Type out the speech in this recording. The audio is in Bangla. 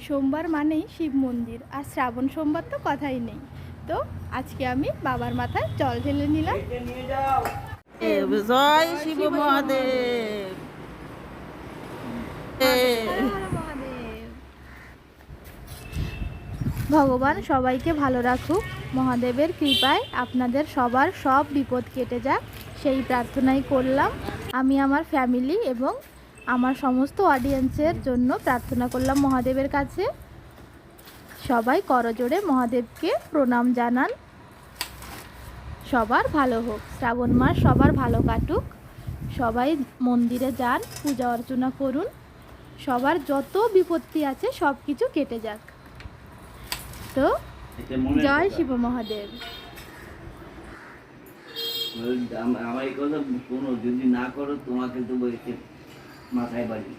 সোমবার মানেই শিব মন্দির, আর শ্রাবণ সোমবার তো কথাই নেই। তো আজকে আমি বাবার মাথায় জল ঢেলে নিলাম। জয় শিব মহাদেব। মহাদেব। ভগবান সবাইকে ভালো রাখুক, মহাদেবের কৃপায় আপনাদের সবার সব বিপদ কেটে যাক, সেই প্রার্থনাই করলাম। আমি আমার ফ্যামিলি এবং আমার সমস্ত অডিয়েন্সের জন্য প্রার্থনা করলাম মহাদেবের কাছে। সবাই করজোড়ে মহাদেবকে প্রণাম জানান। সবার ভালো হোক, শ্রাবণ মাস সবার ভালো কাটুক। সবাই মন্দিরে যান, পূজা অর্চনা করুন, সবার যত বিপত্তি আছে সব কিছু কেটে যাক। তো জয় শিব মহাদেব। আমার এই কথা শোনো, যদি না করো তোমাকে তো মাথায় বাড়ি